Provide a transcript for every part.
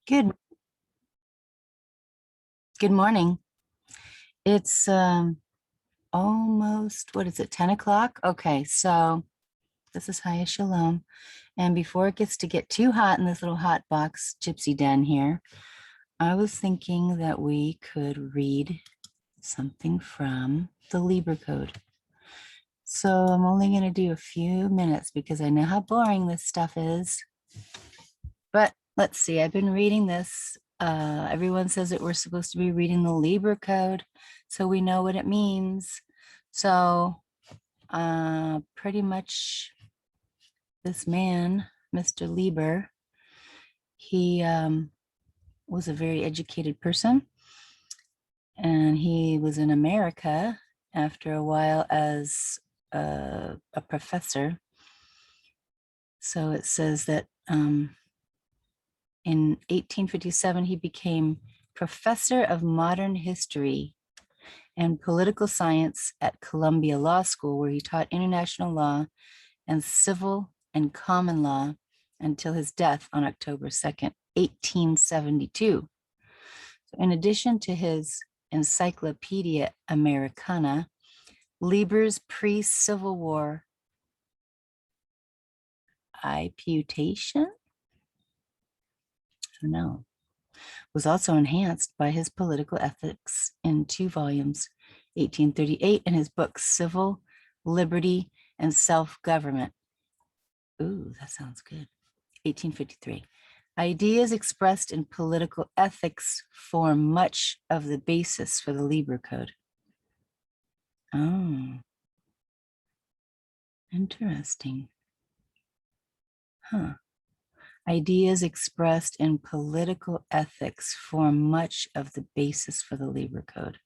Good morning. It's almost, what is it, 10 o'clock? Okay, so this is ChaYah Shalom. And before it gets too hot in this little hot box Gypsy Den here, I was thinking that we could read something from the Lieber Code. So I'm only going to do a few minutes because I know how boring this stuff is. But let's see, I've been reading this. Everyone says that we're supposed to be reading the Lieber Code, so we know what it means. So pretty much this man, Mr. Lieber, he was a very educated person, and he was in America after a while as a professor. So it says that in 1857, he became professor of modern history and political science at Columbia Law School, where he taught international law and civil and common law until his death on October 2nd, 1872. So in addition to his Encyclopedia Americana, Lieber's pre-Civil War imputation, was also enhanced by his political ethics in 2 volumes, 1838, and his book Civil Liberty and Self-Government. Ooh, that sounds good. 1853. Ideas expressed in political ethics form much of the basis for the Lieber Code. Oh, interesting. Huh. Ideas expressed in political ethics form much of the basis for the Lieber Code.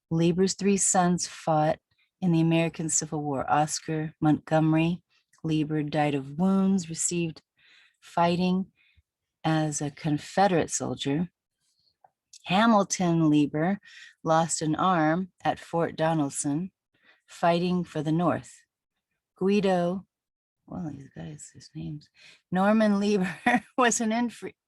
Lieber's 3 sons fought in the American Civil War. Oscar Montgomery Lieber died of wounds received fighting as a Confederate soldier. Hamilton Lieber lost an arm at Fort Donelson fighting for the North. Guido, well, these guys, his names. Norman Lieber was an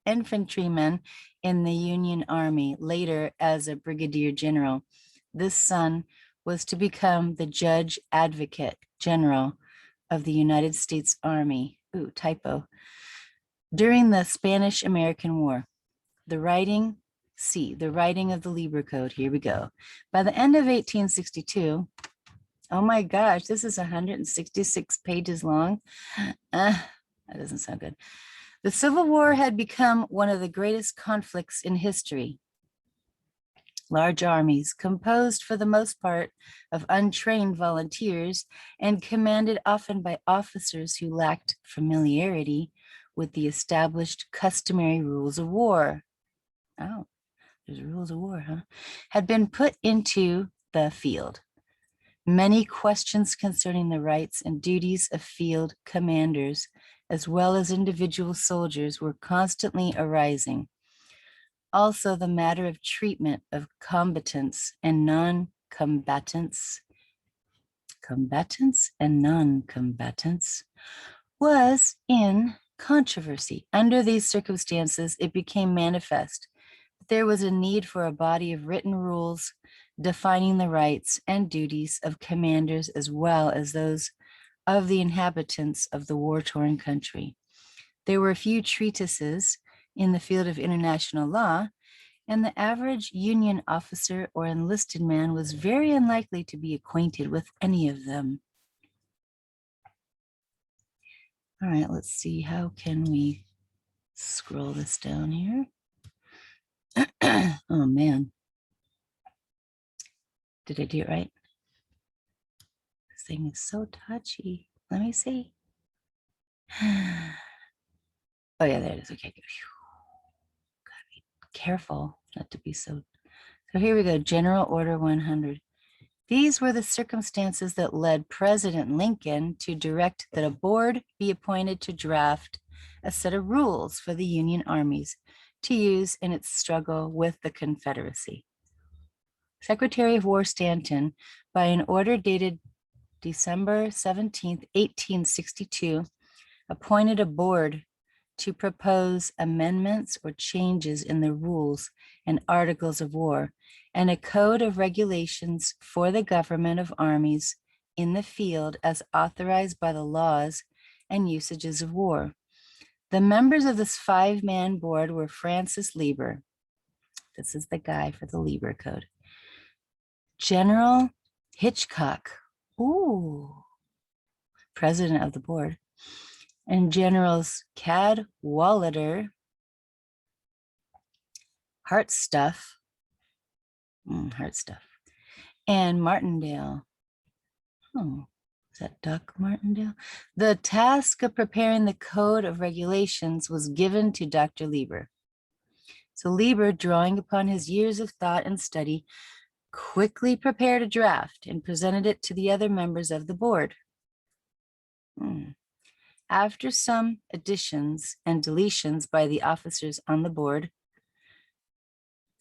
infantryman in the Union Army, later as a brigadier general. This son was to become the judge advocate general of the United States Army. Ooh, typo. During the Spanish-American War, the writing of the Lieber Code, here we go. By the end of 1862, oh my gosh, this is 166 pages long. That doesn't sound good. The Civil War had become one of the greatest conflicts in history. Large armies, composed for the most part of untrained volunteers and commanded often by officers who lacked familiarity with the established customary rules of war. Oh, there's rules of war, huh? Had been put into the field. Many questions concerning the rights and duties of field commanders, as well as individual soldiers, were constantly arising. Also, the matter of treatment of combatants and non-combatants, was in controversy. Under these circumstances, it became manifest that there was a need for a body of written rules defining the rights and duties of commanders as well as those of the inhabitants of the war-torn country. There were few treatises in the field of international law, and the average Union officer or enlisted man was very unlikely to be acquainted with any of them. All right, let's see, how can we scroll this down here? Oh man, did I do it right? This thing is so touchy. Let me see. Oh yeah, there it is. Okay, good. Gotta be careful not to be so. So here we go, General Order 100. These were the circumstances that led President Lincoln to direct that a board be appointed to draft a set of rules for the Union armies to use in its struggle with the Confederacy. Secretary of War Stanton, by an order dated December 17, 1862, appointed a board to propose amendments or changes in the rules and articles of war, and a code of regulations for the government of armies in the field as authorized by the laws and usages of war. The members of this 5-man board were Francis Lieber. This is the guy for the Lieber Code. General Hitchcock, president of the board, and Generals Cadwallader, Hartstuff, and Martindale. Is that Duck Martindale? The task of preparing the code of regulations was given to Dr. Lieber. So Lieber, drawing upon his years of thought and study, quickly prepared a draft and presented it to the other members of the board. After some additions and deletions by the officers on the board,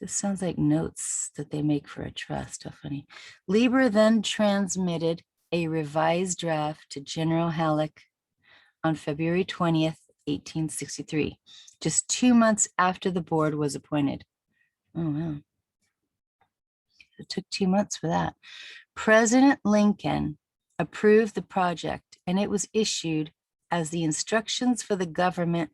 this sounds like notes that they make for a trust. How funny. Lieber then transmitted a revised draft to General Halleck on February 20th, 1863, just 2 months after the board was appointed. Oh, wow. It took 2 months for that. President Lincoln approved the project, and it was issued as the instructions for the government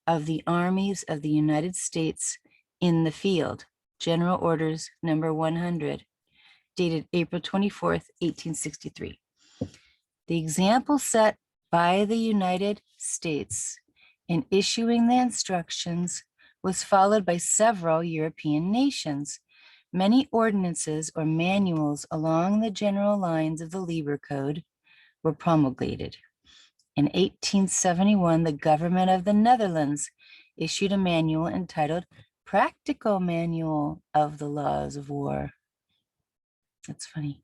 of the armies of the United States in the field, General Orders number 100, dated April 24th, 1863. The example set by the United States in issuing the instructions was followed by several European nations. Many ordinances or manuals along the general lines of the Lieber Code were promulgated. In 1871, the government of the Netherlands issued a manual entitled Practical Manual of the Laws of War. That's funny.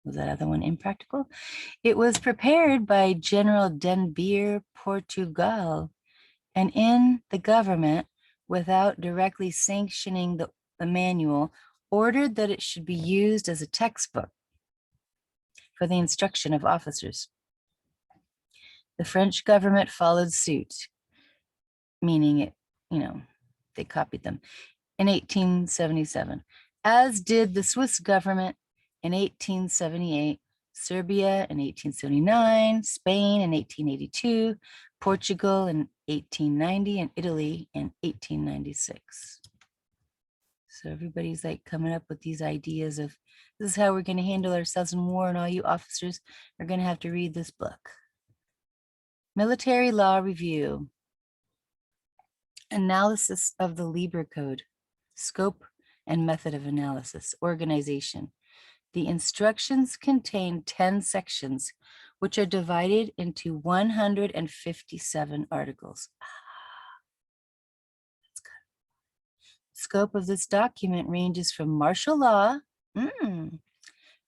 Was that other one impractical? It was prepared by General Den Beer, Portugal, and in the government, without directly sanctioning the manual, ordered that it should be used as a textbook for the instruction of officers. The French government followed suit, meaning it, they copied them, in 1877, as did the Swiss government in 1878, Serbia in 1879, Spain in 1882, Portugal in 1890, and Italy in 1896. So everybody's like coming up with these ideas of this is how we're going to handle ourselves in war, and all you officers are going to have to read this book. Military Law Review. Analysis of the Lieber Code. Scope and method of analysis. Organization. The instructions contain 10 sections, which are divided into 157 articles. That's good. Scope of this document ranges from martial law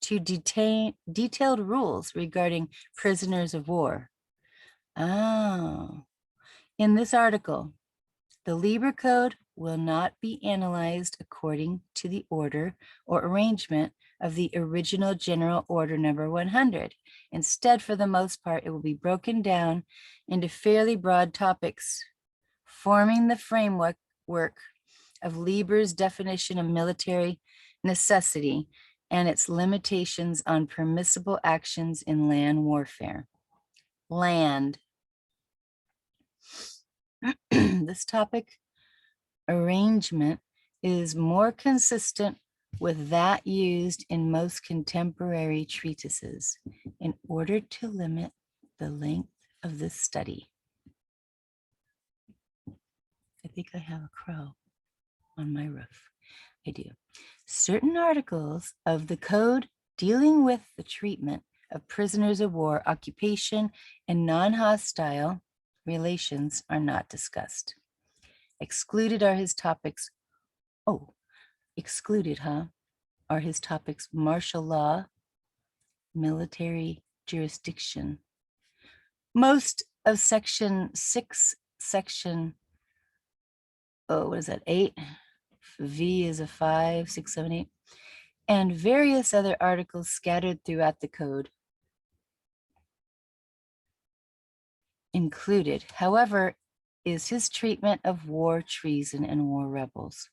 to detailed rules regarding prisoners of war. In this article, the Lieber Code will not be analyzed according to the order or arrangement of the original General Order number 100. Instead, for the most part, it will be broken down into fairly broad topics, forming the framework of Lieber's definition of military necessity and its limitations on permissible actions in land warfare. Land. This topic arrangement is more consistent with that used in most contemporary treatises in order to limit the length of this study. I think I have a crow on my roof. I do. Certain articles of the code dealing with the treatment of prisoners of war, occupation, and non-hostile relations are not discussed. Excluded are his topics. Are his topics martial law, military jurisdiction. Most of section 6, section, 8? V is a 5, 6, 7, 8. And various other articles scattered throughout the code included. However, is his treatment of war treason and war rebels.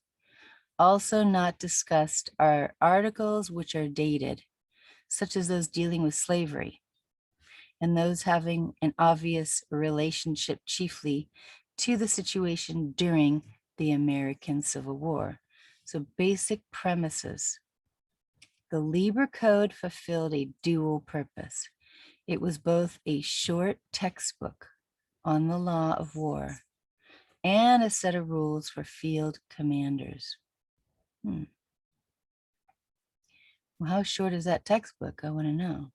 Also not discussed are articles which are dated, such as those dealing with slavery, and those having an obvious relationship chiefly to the situation during the American Civil War. So basic premises. The Lieber Code fulfilled a dual purpose. It was both a short textbook on the law of war and a set of rules for field commanders. Well, how short is that textbook? I want to know.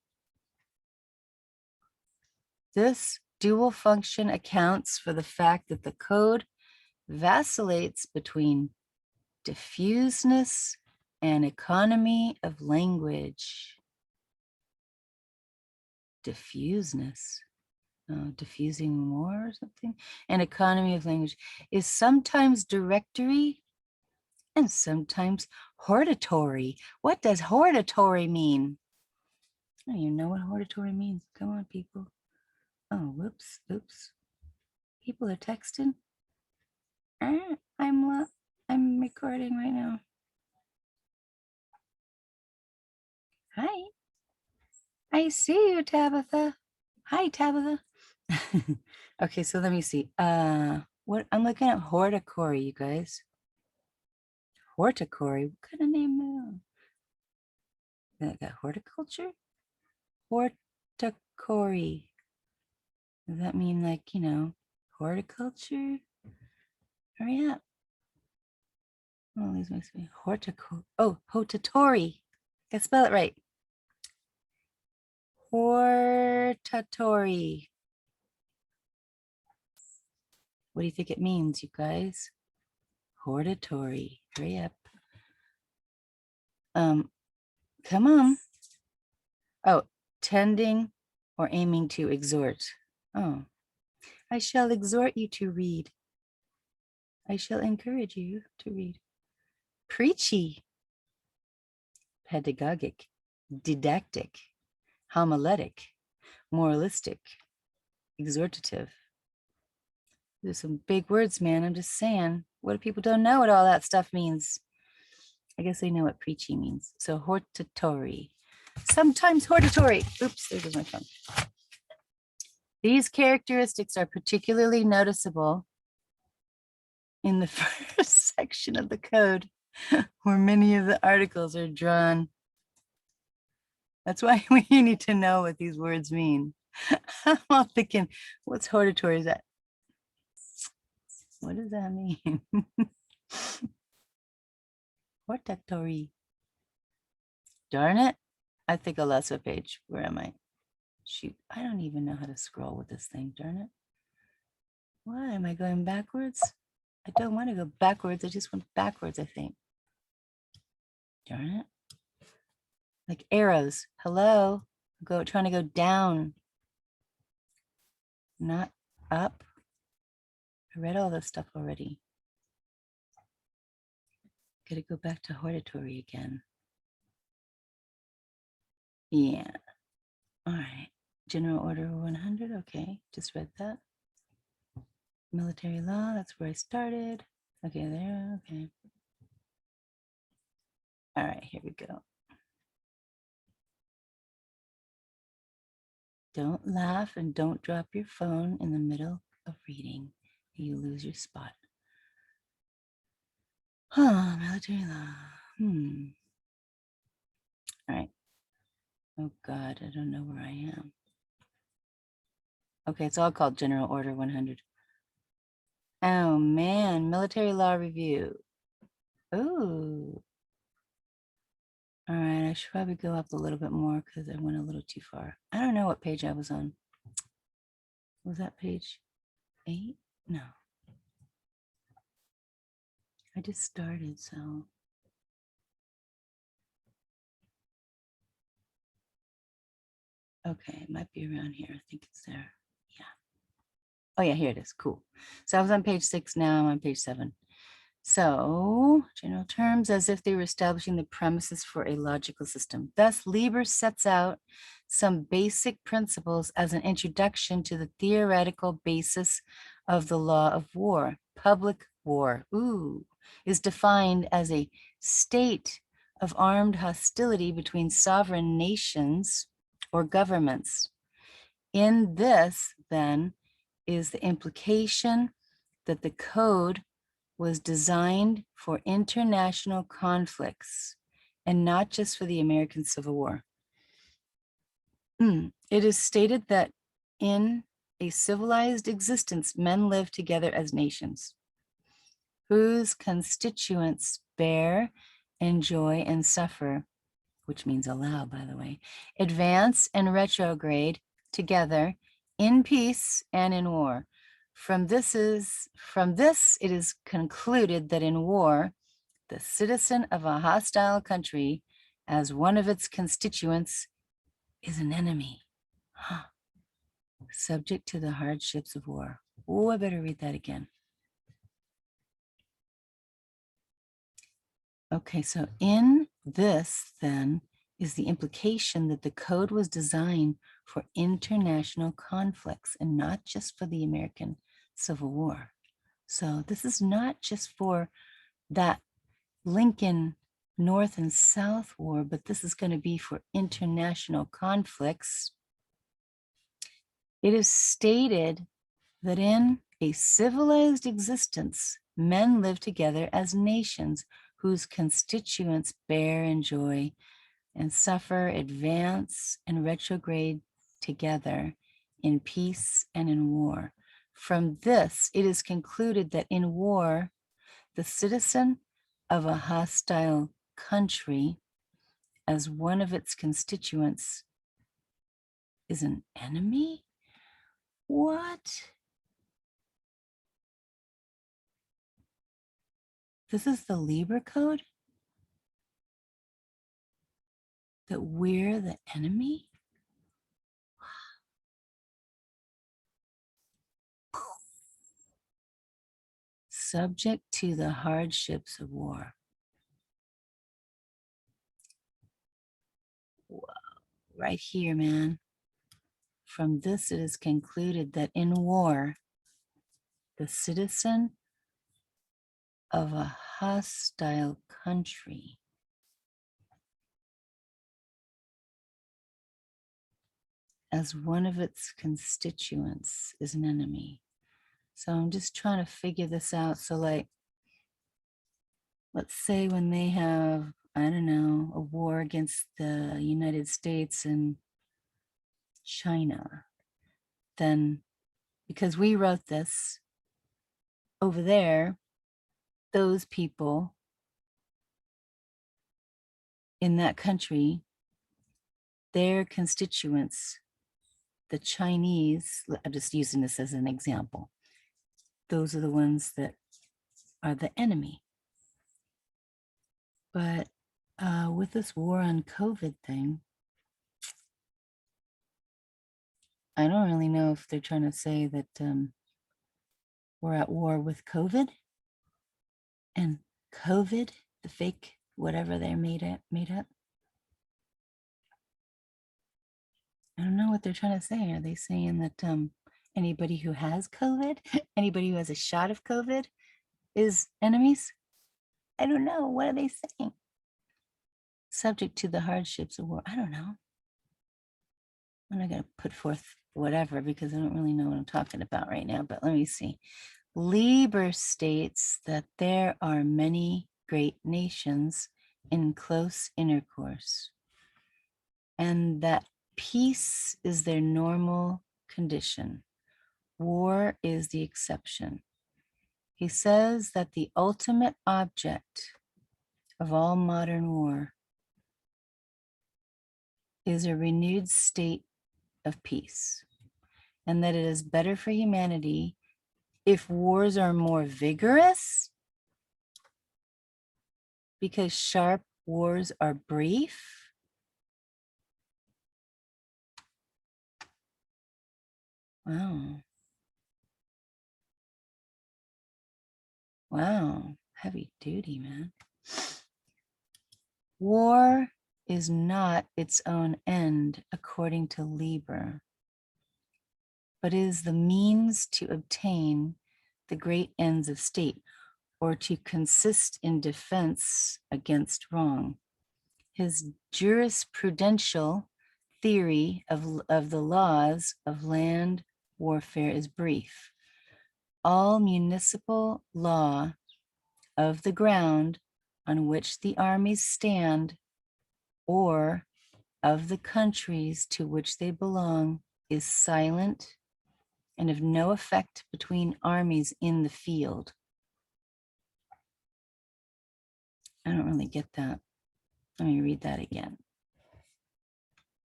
This dual function accounts for the fact that the code vacillates between diffuseness and economy of language. Diffuseness, diffusing more or something. And economy of language is sometimes directory and sometimes hortatory. What does hortatory mean? I don't even know what hortatory means. Come on, people. Oh, whoops, oops. People are texting. I'm recording right now. Hi. I see you, Tabitha. Hi, Tabitha. Okay, so let me see. What I'm looking at hortatory, you guys. Hortatory. What kind of name? That got horticulture? Hortatory. Does that mean like, you know, horticulture? Hurry up. Oh, these must be horticulture. Oh, hortatory. I spell it right. Hortatory. What do you think it means, you guys? Hortatory. Hurry up. Come on. Oh, tending or aiming to exhort. Oh, I shall exhort you to read. I shall encourage you to read. Preachy. Pedagogic. Didactic. Homiletic. Moralistic. Exhortative. There's some big words, man. I'm just saying. What if people don't know what all that stuff means? I guess they know what preachy means. So hortatory. Sometimes hortatory. Oops, there goes my phone. These characteristics are particularly noticeable in the first section of the code, where many of the articles are drawn. That's why we need to know what these words mean. I'm all thinking, what's hortatory? Is that? What does that mean? Hortatory. Darn it. I think I lost a page. Where am I? Shoot, I don't even know how to scroll with this thing. Darn it. Why am I going backwards? I don't want to go backwards. I just went backwards, I think. Darn it. Like arrows. Hello. Trying to go down. Not up. I read all this stuff already. Gotta go back to hortatory again. Yeah. All right. General Order 100. Okay. Just read that. Military law. That's where I started. Okay, there. Okay. All right. Here we go. Don't laugh and don't drop your phone in the middle of reading. You lose your spot. Huh, military law. All right. Oh God, I don't know where I am. Okay, it's all called General Order 100. Oh man, military law review. Oh. All right, I should probably go up a little bit more because I went a little too far. I don't know what page I was on. Was that page 8? No. I just started, so. Okay, it might be around here. I think it's there. Yeah. Oh yeah, here it is. Cool. So I was on page 6 now. I'm on page 7. So general terms as if they were establishing the premises for a logical system. Thus, Lieber sets out some basic principles as an introduction to the theoretical basis of the law of war. Public war, is defined as a state of armed hostility between sovereign nations or governments. In this, then, is the implication that the code was designed for international conflicts and not just for the American Civil War. It is stated that in a civilized existence, men live together as nations, whose constituents bear, enjoy, and suffer, which means allow, by the way, advance and retrograde together in peace and in war. From this it is concluded that in war, the citizen of a hostile country, as one of its constituents, is an enemy, subject to the hardships of war. Oh, I better read that again. Okay, so in this, then, is the implication that the code was designed for international conflicts and not just for the American Civil War. So this is not just for that Lincoln North and South War, but this is going to be for international conflicts. It is stated that in a civilized existence, men live together as nations whose constituents bear, enjoy, and suffer, advance, and retrograde together in peace and in war. From this, it is concluded that in war, the citizen of a hostile country, as one of its constituents, is an enemy? What? This is the Lieber code? That we're the enemy? Subject to the hardships of war. Whoa, right here, man. From this, it is concluded that in war, the citizen of a hostile country as one of its constituents is an enemy. So I'm just trying to figure this out. So like, let's say when they have, I don't know, a war against the United States and China, then because we wrote this over there, those people in that country, their constituents, the Chinese, I'm just using this as an example, those are the ones that are the enemy. But with this war on COVID thing, I don't really know if they're trying to say that we're at war with COVID and COVID, the fake whatever they're made up. I don't know what they're trying to say. Are they saying that anybody who has COVID, anybody who has a shot of COVID is enemies? I don't know. What are they saying? Subject to the hardships of war. I don't know. I'm not going to put forth whatever because I don't really know what I'm talking about right now, but let me see. Lieber states that there are many great nations in close intercourse and that peace is their normal condition. War is the exception. He says that the ultimate object of all modern war is a renewed state of peace, and that it is better for humanity if wars are more vigorous because sharp wars are brief. Wow. Wow, heavy duty, man. War is not its own end, according to Lieber, but is the means to obtain the great ends of state, or to consist in defense against wrong. His jurisprudential theory of the laws of land warfare is brief. All municipal law of the ground on which the armies stand, or of the countries to which they belong, is silent and of no effect between armies in the field. I don't really get that. Let me read that again.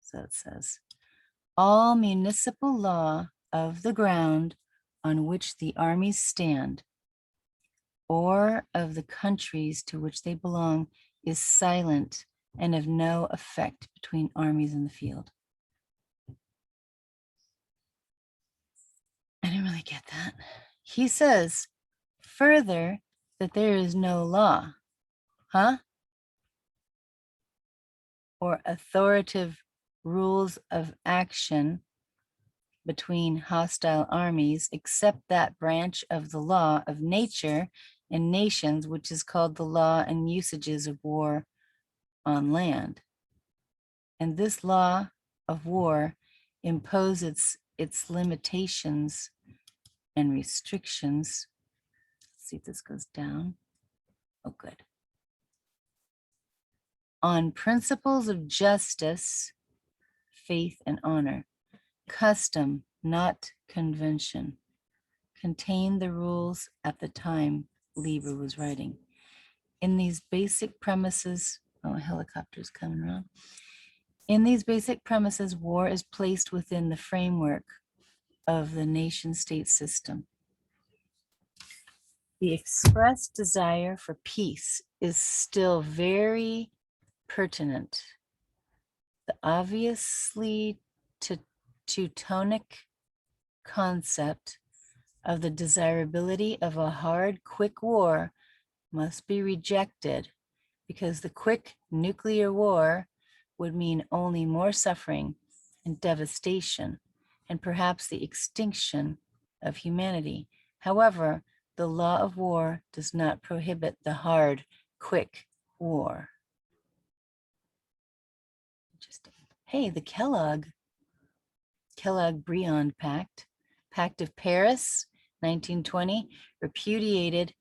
So it says, all municipal law of the ground on which the armies stand, or of the countries to which they belong, is silent and of no effect between armies in the field. I didn't really get that. He says further that there is no law, or authoritative rules of action between hostile armies, except that branch of the law of nature and nations, which is called the law and usages of war on land. And this law of war imposes its limitations and restrictions. Let's see if this goes down. Oh, good. On principles of justice, faith, and honor. Custom, not convention, contained the rules at the time Lieber was writing. In these basic premises, oh, a helicopter's coming around. In these basic premises, war is placed within the framework of the nation-state system. The expressed desire for peace is still very pertinent. The obviously Teutonic concept of the desirability of a hard, quick war must be rejected, because the quick nuclear war would mean only more suffering and devastation, and perhaps the extinction of humanity. However, the law of war does not prohibit the hard, quick war. Interesting. Hey, the Kellogg-Briand Pact, Pact of Paris, 1920, repudiated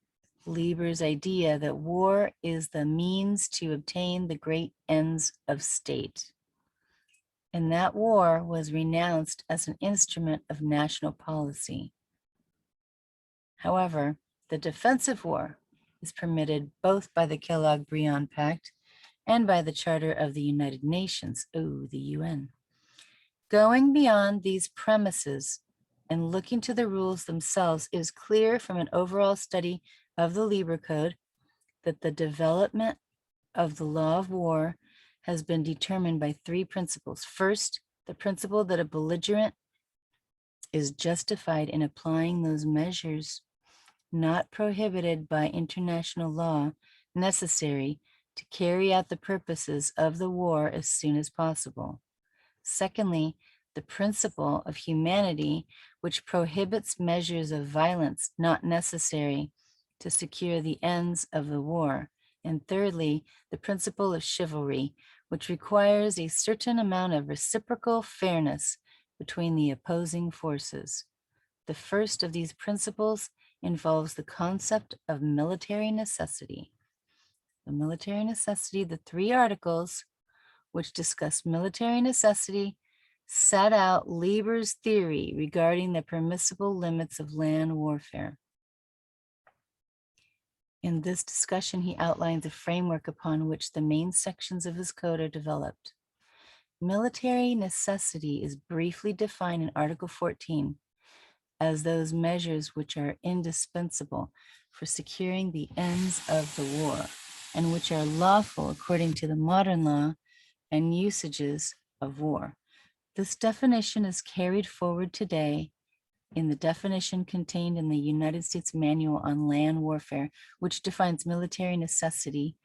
Lieber's idea that war is the means to obtain the great ends of state. And that war was renounced as an instrument of national policy. However, the defensive war is permitted both by the Kellogg-Briand Pact and by the Charter of the United Nations, the UN. Going beyond these premises and looking to the rules themselves, it is clear from an overall study of the Lieber Code that the development of the law of war has been determined by three principles. First, the principle that a belligerent is justified in applying those measures not prohibited by international law necessary to carry out the purposes of the war as soon as possible. Secondly, the principle of humanity, which prohibits measures of violence not necessary to secure the ends of the war. And thirdly, the principle of chivalry, which requires a certain amount of reciprocal fairness between the opposing forces. The first of these principles involves the concept of military necessity. The military necessity, the three articles which discuss military necessity, set out Lieber's theory regarding the permissible limits of land warfare. In this discussion, he outlines a framework upon which the main sections of his code are developed. Military necessity is briefly defined in Article 14 as those measures which are indispensable for securing the ends of the war and which are lawful according to the modern law and usages of war. This definition is carried forward today in the definition contained in the United States Manual on Land Warfare, which defines military necessity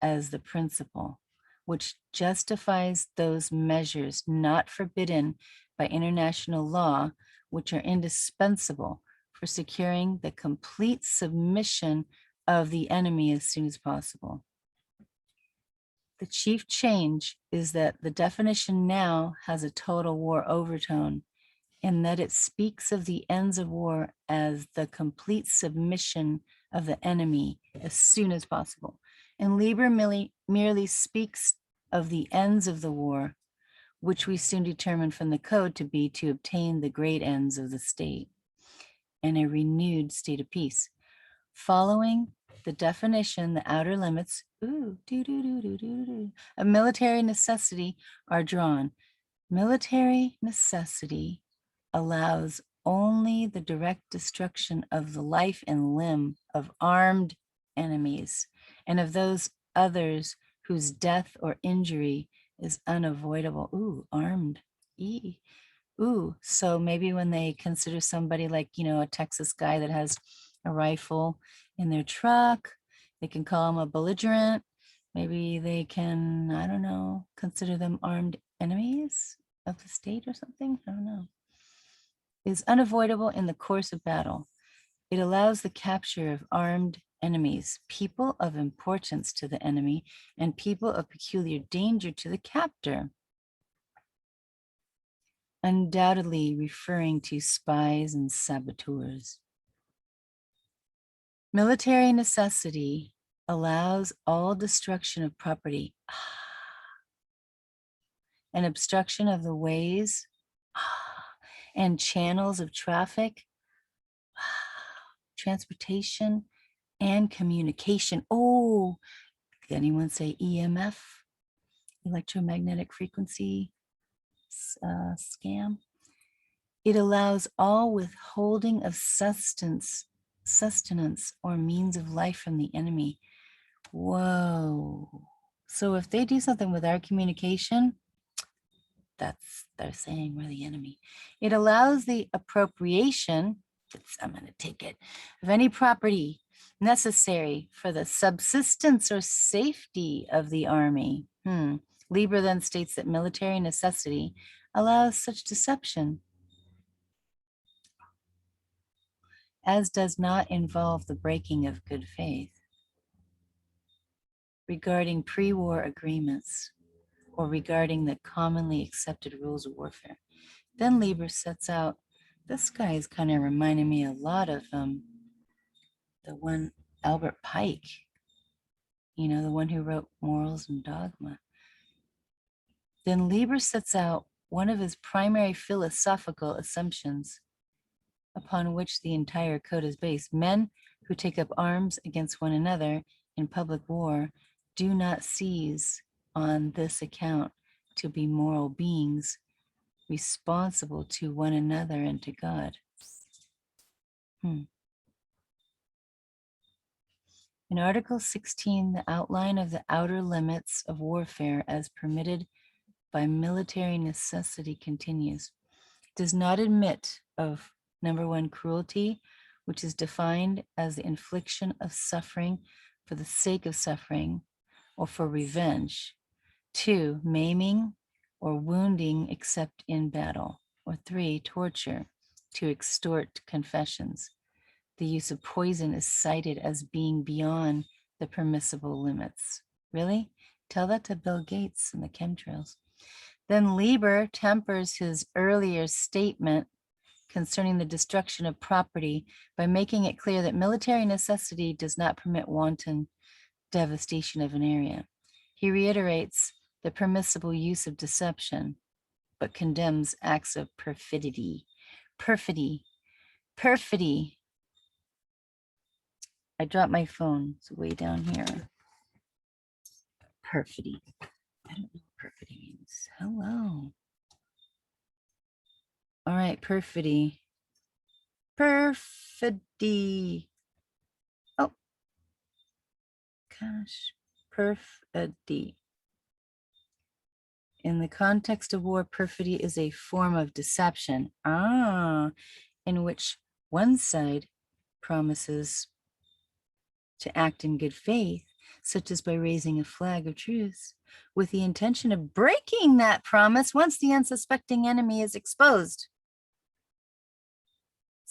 as the principle which justifies those measures not forbidden by international law, which are indispensable for securing the complete submission of the enemy as soon as possible. The chief change is that the definition now has a total war overtone, in that it speaks of the ends of war as the complete submission of the enemy as soon as possible. And Lieber merely speaks of the ends of the war, which we soon determined from the code to be to obtain the great ends of the state and a renewed state of peace. Following the definition, the outer limits of military necessity are drawn. Military necessity allows only the direct destruction of the life and limb of armed enemies and of those others whose death or injury is unavoidable. Ooh, armed. Ooh, so maybe when they consider somebody like, a Texas guy that has a rifle in their truck, they can call him a belligerent. Maybe they can, I don't know, consider them armed enemies of the state or something. I don't know. Is unavoidable in the course of battle. It allows the capture of armed enemies, people of importance to the enemy, and people of peculiar danger to the captor. Undoubtedly referring to spies and saboteurs. Military necessity allows all destruction of property and obstruction of the ways and channels of traffic, transportation, and communication. Oh, did anyone say EMF? Electromagnetic frequency scam? It allows all withholding of sustenance or means of life from the enemy. Whoa. So if they do something with our communication, they're saying we're the enemy. It allows the appropriation, I'm going to take it, of any property necessary for the subsistence or safety of the army. Lieber then states that military necessity allows such deception as does not involve the breaking of good faith regarding pre-war agreements or regarding the commonly accepted rules of warfare. Then Lieber sets out, this guy is kind of reminding me a lot of the one Albert Pike, the one who wrote Morals and Dogma. Then Lieber sets out one of his primary philosophical assumptions upon which the entire code is based. Men who take up arms against one another in public war do not cease on this account to be moral beings responsible to one another and to God. In Article 16, the outline of the outer limits of warfare as permitted by military necessity continues. It does not admit of, number one, cruelty, which is defined as the infliction of suffering for the sake of suffering or for revenge. 2, maiming or wounding except in battle. Or 3, torture to extort confessions. The use of poison is cited as being beyond the permissible limits. Really? Tell that to Bill Gates and the chemtrails. Then Lieber tempers his earlier statement concerning the destruction of property by making it clear that military necessity does not permit wanton devastation of an area. He reiterates the permissible use of deception, but condemns acts of perfidy. Perfidy. I dropped my phone. It's way down here. Perfidy. I don't know what perfidy means. Hello. All right, perfidy. Perfidy. Oh, gosh. Perfidy. In the context of war, perfidy is a form of deception. In which one side promises to act in good faith, such as by raising a flag of truce, with the intention of breaking that promise once the unsuspecting enemy is exposed.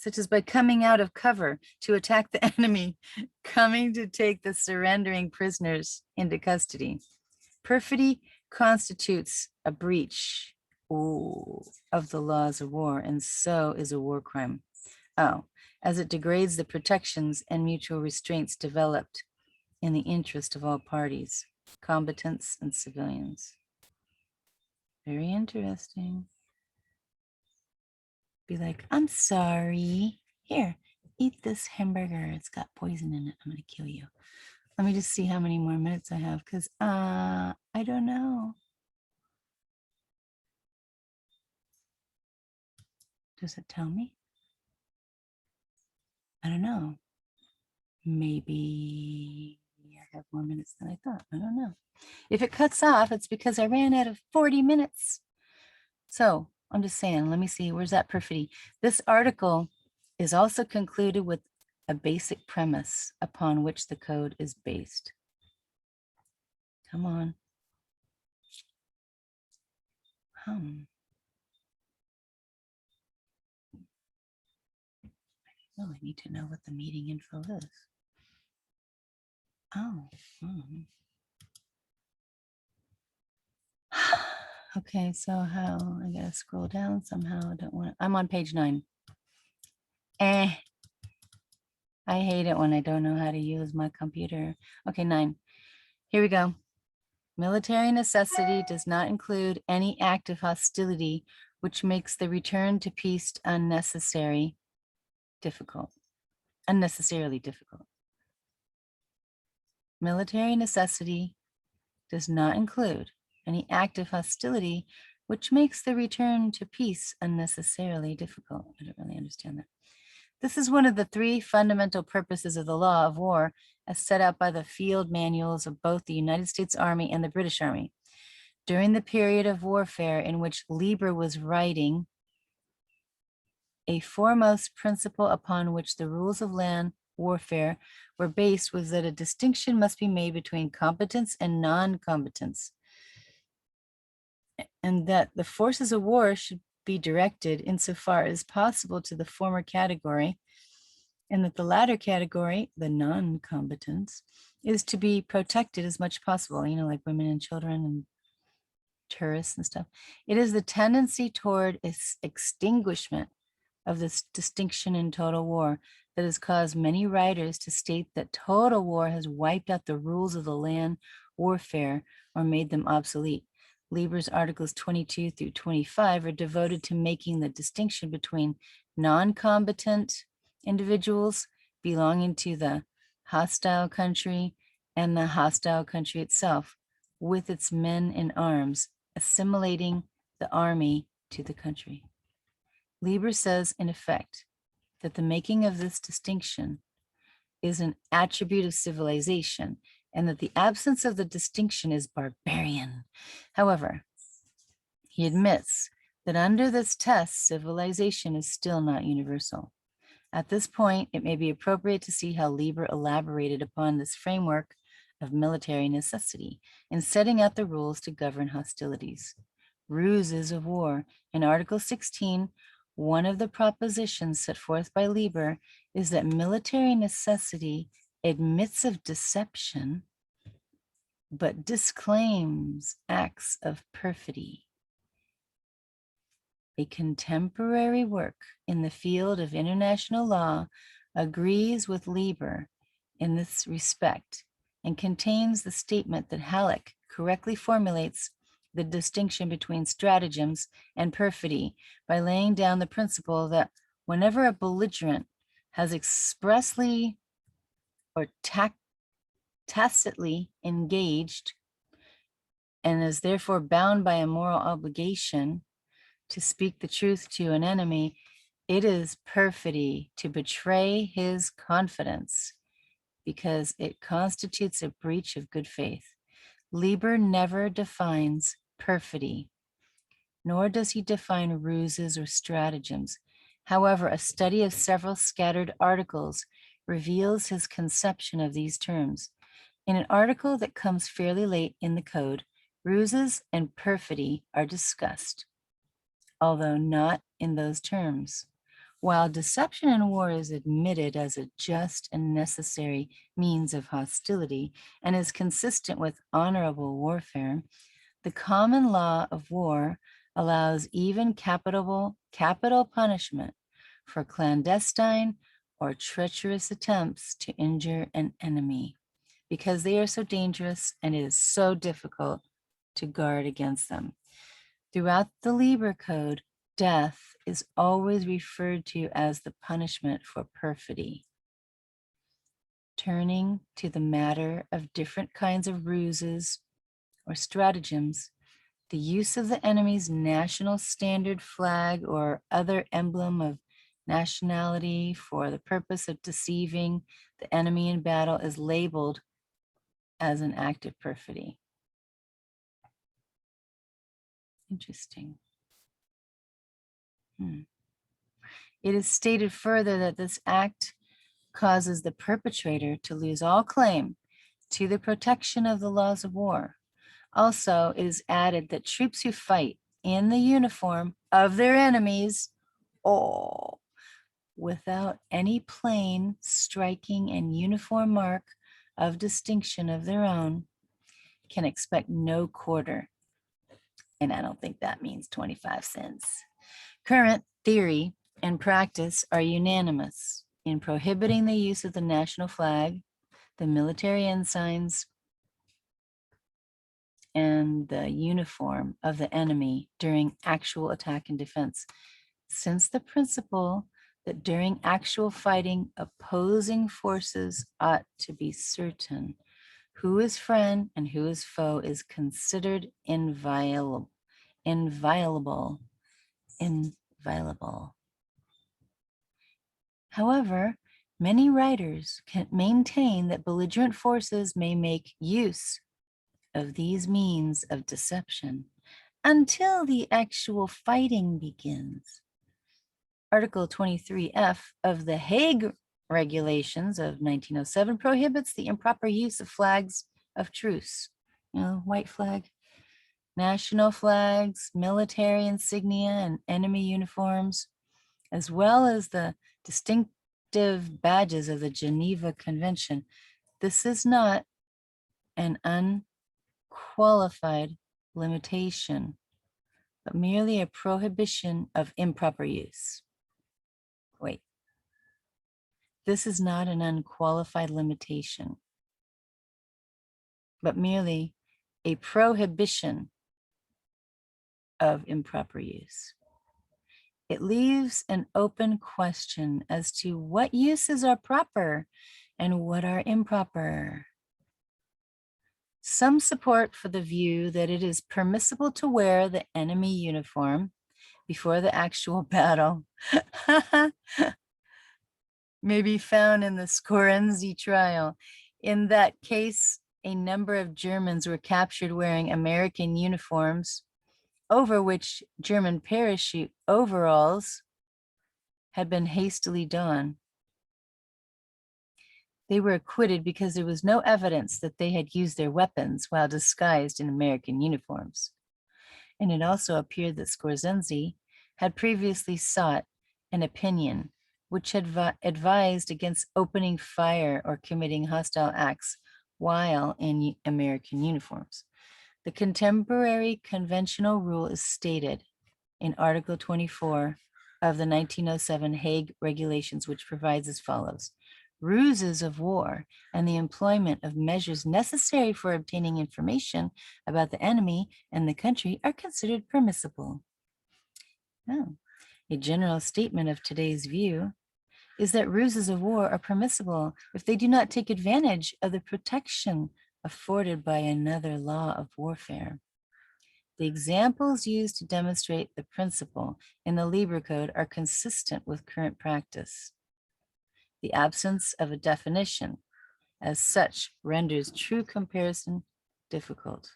such as by coming out of cover to attack the enemy, coming to take the surrendering prisoners into custody. Perfidy constitutes a breach of the laws of war, and so is a war crime. As it degrades the protections and mutual restraints developed in the interest of all parties, combatants and civilians. Very interesting. Be like, I'm sorry. Here, eat this hamburger. It's got poison in it. I'm going to kill you. Let me just see how many more minutes I have, because I don't know. Does it tell me? I don't know. Maybe I have more minutes than I thought. I don't know. If it cuts off, it's because I ran out of 40 minutes. So I'm just saying, let me see, where's that perfidy? This article is also concluded with a basic premise upon which the code is based. Come on. Oh, I need to know what the meeting info is. Okay, so how I gotta scroll down somehow. I don't want to, I'm on page 9. I hate it when I don't know how to use my computer. Okay, 9. Here we go. Military necessity does not include any act of hostility which makes the return to peace unnecessarily difficult. Military necessity does not include any act of hostility which makes the return to peace unnecessarily difficult. I don't really understand that. This is one of the 3 fundamental purposes of the law of war as set out by the field manuals of both the United States Army and the British Army. During the period of warfare in which Lieber was writing, a foremost principle upon which the rules of land warfare were based was that a distinction must be made between competence and non-competence, and that the forces of war should be directed insofar as possible to the former category, and that the latter category, the non-combatants, is to be protected as much as possible, you know, like women and children and tourists and stuff. It is the tendency toward its extinguishment of this distinction in total war that has caused many writers to state that total war has wiped out the rules of the land warfare or made them obsolete. Lieber's articles 22 through 25 are devoted to making the distinction between non-combatant individuals belonging to the hostile country and the hostile country itself, with its men in arms, assimilating the army to the country. Lieber says, in effect, that the making of this distinction is an attribute of civilization, and that the absence of the distinction is barbarian. However, he admits that under this test, civilization is still not universal. At this point, it may be appropriate to see how Lieber elaborated upon this framework of military necessity in setting out the rules to govern hostilities. Ruses of war. In Article 16, one of the propositions set forth by Lieber is that military necessity admits of deception, but disclaims acts of perfidy. A contemporary work in the field of international law agrees with Lieber in this respect and contains the statement that Halleck correctly formulates the distinction between stratagems and perfidy by laying down the principle that whenever a belligerent has expressly or tacitly engaged and is therefore bound by a moral obligation to speak the truth to an enemy, it is perfidy to betray his confidence because it constitutes a breach of good faith. Lieber never defines perfidy, nor does he define ruses or stratagems. However, a study of several scattered articles reveals his conception of these terms. In an article that comes fairly late in the code, ruses and perfidy are discussed, although not in those terms. While deception in war is admitted as a just and necessary means of hostility and is consistent with honorable warfare, the common law of war allows even capital punishment for clandestine or treacherous attempts to injure an enemy, because they are so dangerous and it is so difficult to guard against them. Throughout the Lieber Code, death is always referred to as the punishment for perfidy. Turning to the matter of different kinds of ruses or stratagems, the use of the enemy's national standard flag or other emblem of nationality for the purpose of deceiving the enemy in battle is labeled as an act of perfidy. Interesting. It is stated further that this act causes the perpetrator to lose all claim to the protection of the laws of war. Also, it is added that troops who fight in the uniform of their enemies, without any plain, striking, and uniform mark of distinction of their own, can expect no quarter. And I don't think that means 25 cents. Current theory and practice are unanimous in prohibiting the use of the national flag, the military ensigns, and the uniform of the enemy during actual attack and defense, since the principle that during actual fighting, opposing forces ought to be certain who is friend and who is foe is considered inviolable. However, many writers can maintain that belligerent forces may make use of these means of deception until the actual fighting begins. Article 23F of the Hague Regulations of 1907 prohibits the improper use of flags of truce, white flag, national flags, military insignia, and enemy uniforms, as well as the distinctive badges of the Geneva Convention. This is not an unqualified limitation, but merely a prohibition of improper use. Wait, this is not an unqualified limitation, but merely a prohibition of improper use. It leaves an open question as to what uses are proper and what are improper. Some support for the view that it is permissible to wear the enemy uniform before the actual battle may be found in the Skorenzi trial. In that case, a number of Germans were captured wearing American uniforms over which German parachute overalls had been hastily donned. They were acquitted because there was no evidence that they had used their weapons while disguised in American uniforms. And it also appeared that Skorenzi had previously sought an opinion which had advised against opening fire or committing hostile acts while in American uniforms. The contemporary conventional rule is stated in Article 24 of the 1907 Hague Regulations, which provides as follows: ruses of war and the employment of measures necessary for obtaining information about the enemy and the country are considered permissible. Oh. A general statement of today's view is that ruses of war are permissible if they do not take advantage of the protection afforded by another law of warfare. The examples used to demonstrate the principle in the Lieber Code are consistent with current practice. The absence of a definition as such renders true comparison difficult.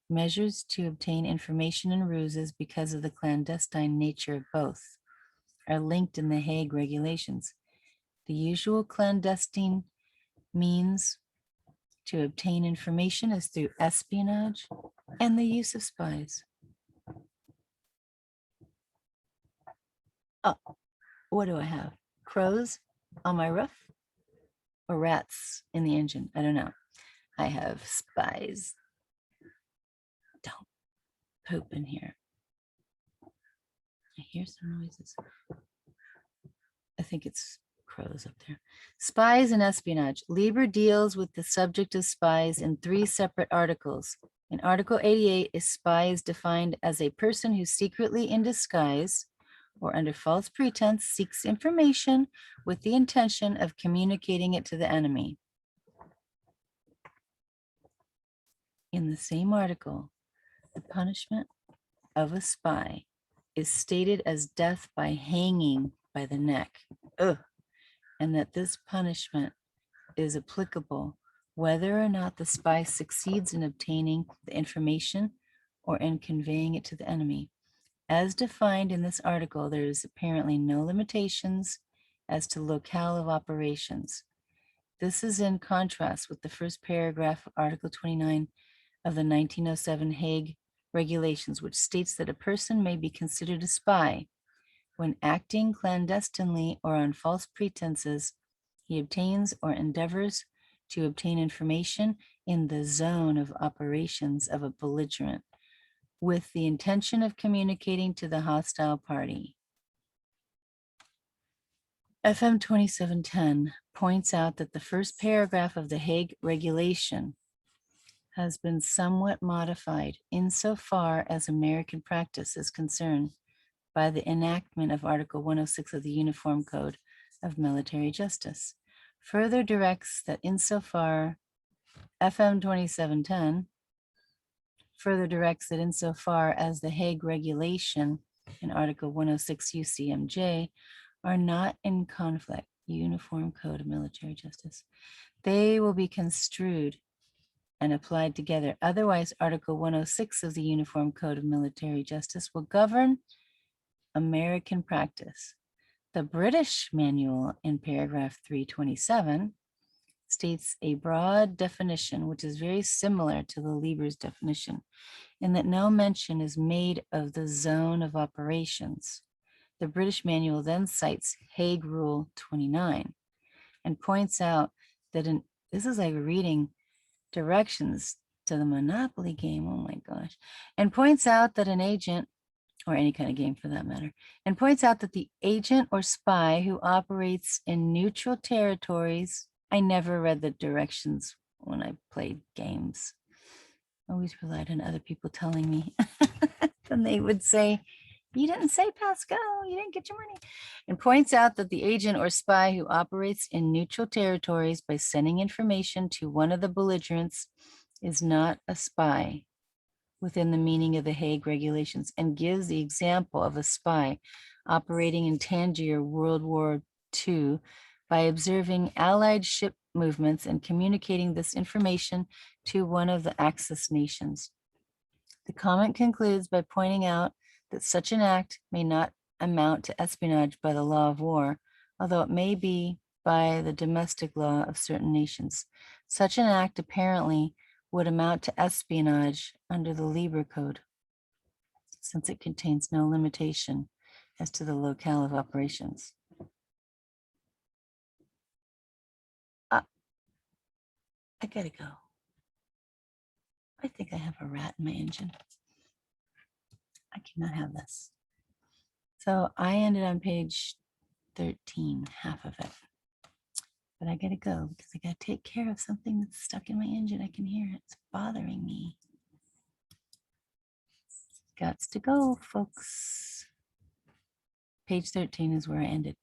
Measures to obtain information and ruses because of the clandestine nature of both are linked in the Hague Regulations. The usual clandestine means to obtain information is through espionage and the use of spies. Oh, what do I have? Crows on my roof or rats in the engine? I don't know. I have spies. Don't poop in here. I hear some noises. I think it's crows up there. Spies and espionage. Lieber deals with the subject of spies in 3 separate articles. In Article 88, a spy is defined as a person who secretly in disguise or under false pretense seeks information with the intention of communicating it to the enemy. In the same article, the punishment of a spy is stated as death by hanging by the neck. Ugh. And that this punishment is applicable whether or not the spy succeeds in obtaining the information or in conveying it to the enemy. As defined in this article, there is apparently no limitations as to locale of operations. This is in contrast with the first paragraph of Article 29 of the 1907 Hague Regulations, which states that a person may be considered a spy when acting clandestinely or on false pretenses, he obtains or endeavors to obtain information in the zone of operations of a belligerent with the intention of communicating to the hostile party. FM 2710 points out that the first paragraph of the Hague Regulation has been somewhat modified insofar as American practice is concerned by the enactment of Article 106 of the Uniform Code of Military Justice. Further directs that insofar, FM 2710 further directs that insofar as the Hague Regulation in Article 106 UCMJ are not in conflict, Uniform Code of Military Justice, they will be construed and applied together. Otherwise, Article 106 of the Uniform Code of Military Justice will govern American practice. The British manual in paragraph 327 states a broad definition, which is very similar to the Lieber's definition, in that no mention is made of the zone of operations. The British manual then cites Hague Rule 29 and points out that this is like reading directions to the Monopoly game, oh my gosh, and points out that an agent, or any kind of game for that matter, and points out that the agent or spy who operates in neutral territories, I never read the directions when I played games. I always relied on other people telling me. Then they would say, you didn't say pass go, you didn't get your money. And points out that the agent or spy who operates in neutral territories by sending information to one of the belligerents is not a spy within the meaning of the Hague Regulations, and gives the example of a spy operating in Tangier, World War II, by observing Allied ship movements and communicating this information to one of the Axis nations. The comment concludes by pointing out that such an act may not amount to espionage by the law of war, although it may be by the domestic law of certain nations. Such an act apparently would amount to espionage under the Lieber Code, since it contains no limitation as to the locale of operations. I gotta go. I think I have a rat in my engine. I cannot have this. So I ended on page 13, half of it. But I gotta go because I gotta take care of something that's stuck in my engine. I can hear it. It's bothering me. Gots to go, folks. Page 13 is where I ended.